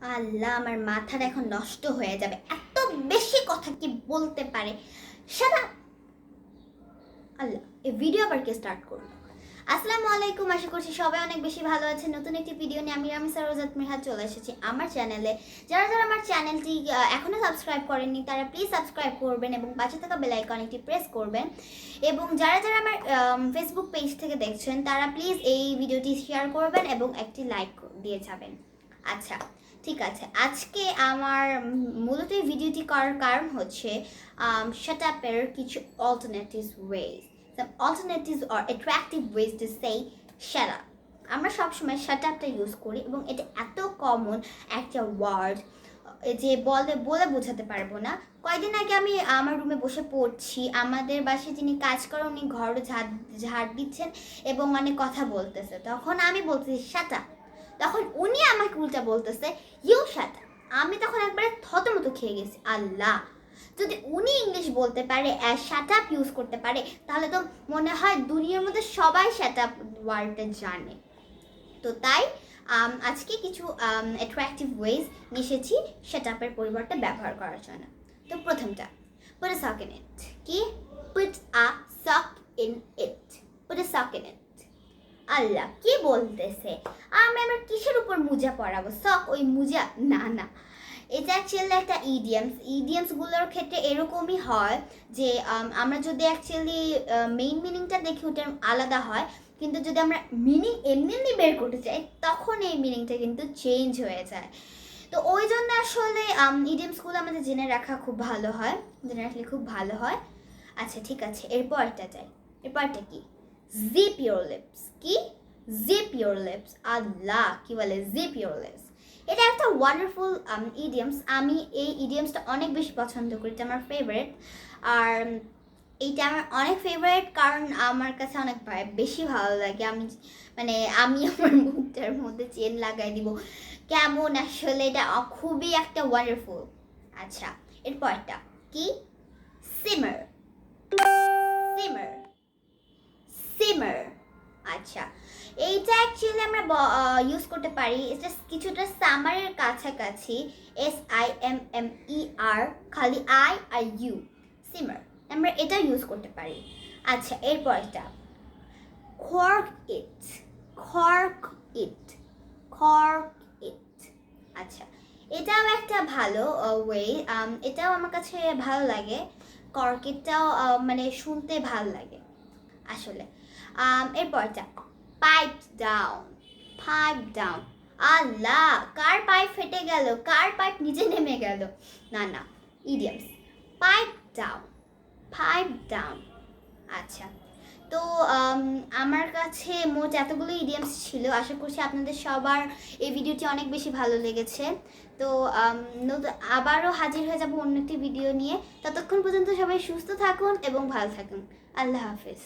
আল্লাহ, আমার মাথাটা এখন নষ্ট হয়ে যাবে। এত বেশি কথা কি বলতে পারে? সাদা আল্লাহ, এই ভিডিও আবার কে স্টার্ট করলো? আসসালামু আলাইকুম, আশা করছি সবাই অনেক বেশি ভালো আছেন। নতুন একটি ভিডিও নিয়ে আমি রামিসা রোজাত মিরহাত চলে এসেছি আমার চ্যানেলে। যারা যারা আমার চ্যানেলটি এখনো সাবস্ক্রাইব করেননি তারা প্লিজ সাবস্ক্রাইব করবেন এবং পাশে থাকা বেল আইকনটি প্রেস করবেন। এবং যারা যারা আমার ফেসবুক পেজ থেকে দেখছেন তারা প্লিজ এই ভিডিওটি শেয়ার করবেন এবং একটি লাইক দিয়ে যাবেন। আচ্ছা, ঠিক আছে। আজকে আমার মূলত এই ভিডিওটি করার কারণ হচ্ছে শাট আপের কিছু alternative ways, some alternatives or attractive ways to say shut up. আমরা সবসময় শাট আপটা ইউজ করি এবং এটা এত কমন একটা ওয়ার্ড যে বলে বোঝাতে পারবো না। কয়েকদিন আগে আমি আমার রুমে বসে পড়ছি, আমাদের বাসায় যিনি কাজ করেন উনি ঘর ঝাড় দিচ্ছেন এবং অনেক কথা বলতেছে। তখন আমি বলতেছি শাট আপ, তখন উনি আমাকে উল্টা বলতেছে ইউ শাট আপ। আমি তখন একবারে থতমত খেয়ে গেছি। আল্লাহ, যদি উনি ইংলিশ বলতে পারে শাট আপ ইউজ করতে পারে তাহলে তো মনে হয় দুনিয়ার মধ্যে সবাই শাট আপ ওয়ার্ডটা জানে। তো তাই আজকে কিছু অ্যাট্রাকটিভ ওয়েজ নিয়ে এসেছি শাট আপের পরিবর্তে ব্যবহার করার জন্য। তো প্রথমটা, পুট আ সক ইন ইট। কি? পুট আ সক ইন ইট। পুট আ সক ইন ইট। আল্লাহ, কি বলতেছে? আমরা কিসের উপর মুজা পরাবো? সক ওই মুজা? না না, এটা অ্যাকচুয়ালি একটা ইডিয়ামসগুলোর ক্ষেত্রে এরকমই হয় যে আমরা যদি অ্যাকচুয়ালি মেইন মিনিংটা দেখি ওটা আলাদা হয়, কিন্তু যদি আমরা মিনিং এমনি বের করতে চাই তখন এই মিনিংটা কিন্তু চেঞ্জ হয়ে যায়। তো ওই জন্য আসলে ইডিয়ামসগুলো আমাদের জেনে রাখা খুব ভালো হয়, জেনে রাখলে খুব ভালো হয়। আচ্ছা, ঠিক আছে, এরপরটা চাই। এরপরটা কি? Zip your lips. কি? Zip your lips. আল্লাহ, কি বলে জিপ ইউর লিপস? এটা একটা ওয়ান্ডারফুল ইডিয়ামস। আমি এই ইডিয়ামসটা অনেক বেশি পছন্দ করি, এটা আমার ফেভারিট। আর এইটা আমার অনেক ফেভারিট কারণ আমার কাছে অনেক বেশি ভালো লাগে। আমি আমার মুখটার মধ্যে চেন লাগাই দিব, কেমন আসলে এটা খুবই একটা ওয়ান্ডারফুল। আচ্ছা, এরপরটা কি? সিমার। সিমার। সিমার। আচ্ছা, এইটা অ্যাকচুয়ালি আমরা ইউজ করতে পারি, এটা কিছুটা সামারের কাছাকাছি। SIMMER, খালি I আর U, সিমার। আমরা এটা ইউজ করতে পারি। আচ্ছা, এরপরটা খর্ক ইট। খর্ক ইট। খর্ক ইট। আচ্ছা, এটাও একটা ভালো ওয়ে, এটাও আমার কাছে ভালো লাগে। কর্ক ইটটাও মানে শুনতে ভালো লাগে আসলে। এরপরটা pipe down. Pipe down. Allah, কার পাইপ ফেটে গেল? কার পাইপ নিচে নেমে গেল? না না, idioms. Pipe down. Pipe down. আচ্ছা, তো আমার কাছে মোট এতগুলো ইডিয়ামস ছিল। আশা করছি আপনাদের সবার এই ভিডিওটি অনেক বেশি ভালো লেগেছে। তো আবারও হাজির হয়ে যাব অন্য একটি ভিডিও নিয়ে। ততক্ষণ পর্যন্ত সবাই সুস্থ থাকুন এবং ভালো থাকুন। আল্লাহ হাফেজ।